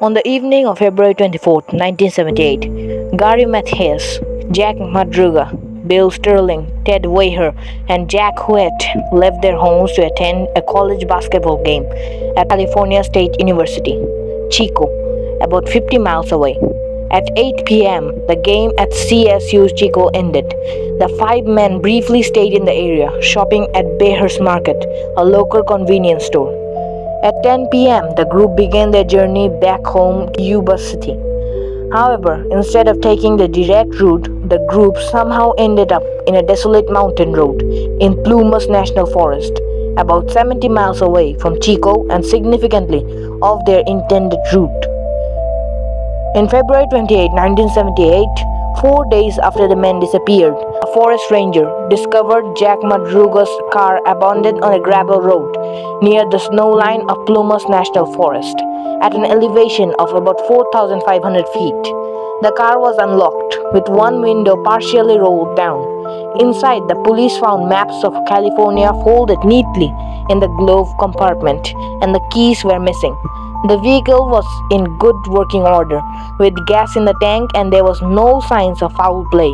On the evening of February 24, 1978, Gary Mathias, Jack Madruga, Bill Sterling, Ted Weher, and Jack Huet left their homes to attend a college basketball game at California State University, Chico, about 50 miles away. At 8 p.m., the game at CSU's Chico ended. The five men briefly stayed in the area, shopping at Bear's Market, a local convenience store. At 10 p.m., the group began their journey back home to Yuba City. However, instead of taking the direct route, the group somehow ended up in a desolate mountain road in Plumas National Forest, about 70 miles away from Chico and significantly off their intended route. In February 28, 1978, 4 days after the men disappeared, a forest ranger discovered Jack Madruga's car abandoned on a gravel road near the snow line of Plumas National Forest at an elevation of about 4,500 feet. The car was unlocked, with one window partially rolled down. Inside, the police found maps of California folded neatly in the glove compartment, and the keys were missing. The vehicle was in good working order, with gas in the tank, and there was no signs of foul play.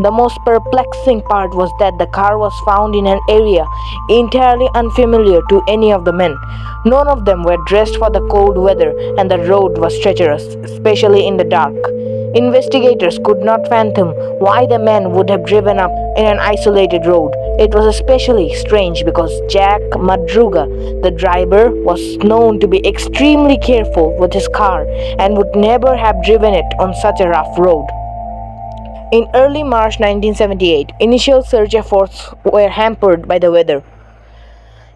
The most perplexing part was that the car was found in an area entirely unfamiliar to any of the men. None of them were dressed for the cold weather, and the road was treacherous, especially in the dark. Investigators could not fathom why the men would have driven up in an isolated road. It was especially strange because Jack Madruga, the driver, was known to be extremely careful with his car and would never have driven it on such a rough road. In early March 1978, initial search efforts were hampered by the weather.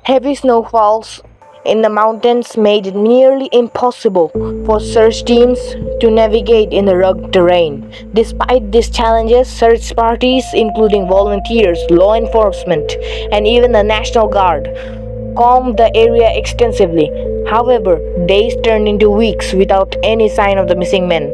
Heavy snowfalls in the mountains made it nearly impossible for search teams to navigate in the rugged terrain. Despite these challenges, search parties, including volunteers, law enforcement, and even the National Guard, combed the area extensively. However, days turned into weeks without any sign of the missing men.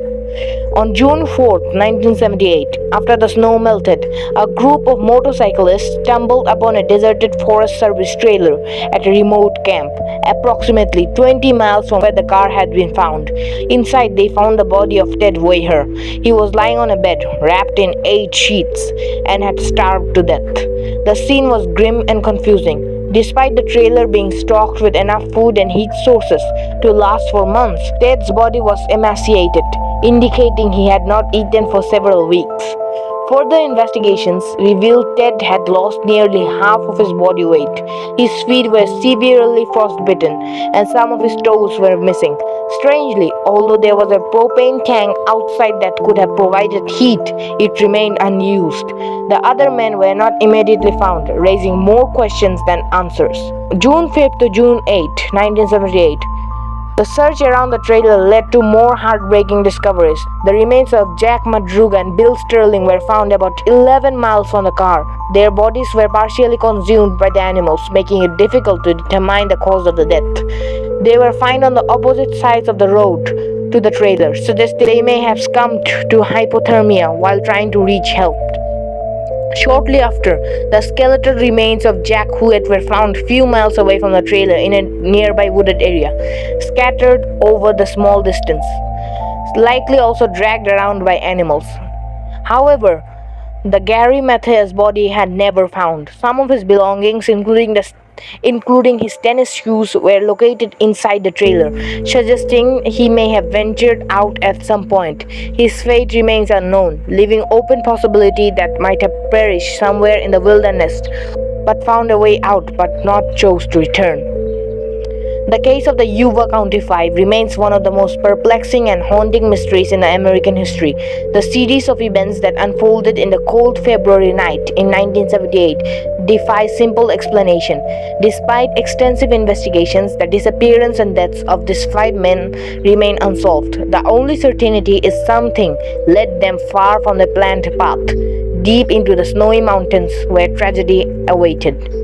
On June 4, 1978, after the snow melted, a group of motorcyclists stumbled upon a deserted Forest Service trailer at a remote camp, approximately 20 miles from where the car had been found. Inside, they found the body of Ted Weher. He was lying on a bed, wrapped in 8 sheets, and had starved to death. The scene was grim and confusing. Despite the trailer being stocked with enough food and heat sources to last for months, Ted's body was emaciated, indicating he had not eaten for several weeks. Further investigations revealed Ted had lost nearly half of his body weight. His feet were severely frostbitten, and some of his toes were missing. Strangely, although there was a propane tank outside that could have provided heat, it remained unused. The other men were not immediately found, raising more questions than answers. June 5th to June 8, 1978. The search around the trailer led to more heartbreaking discoveries. The remains of Jack Madruga and Bill Sterling were found about 11 miles from the car. Their bodies were partially consumed by the animals, making it difficult to determine the cause of the death. They were found on the opposite sides of the road to the trailer, suggesting they may have succumbed to hypothermia while trying to reach help. Shortly after, the skeletal remains of Jack Huet were found few miles away from the trailer in a nearby wooded area, scattered over the small distance, likely also dragged around by animals. However, the Gary Mathias body had never found. Some of his belongings, including his tennis shoes, were located inside the trailer, suggesting he may have ventured out at some point. His fate remains unknown, leaving open possibility that might have perished somewhere in the wilderness, but found a way out but not chose to return. The case of the Yuba County Five remains one of the most perplexing and haunting mysteries in American history. The series of events that unfolded in the cold February night in 1978 defies simple explanation. Despite extensive investigations, the disappearance and deaths of these 5 men remain unsolved. The only certainty is something led them far from the planned path, deep into the snowy mountains where tragedy awaited.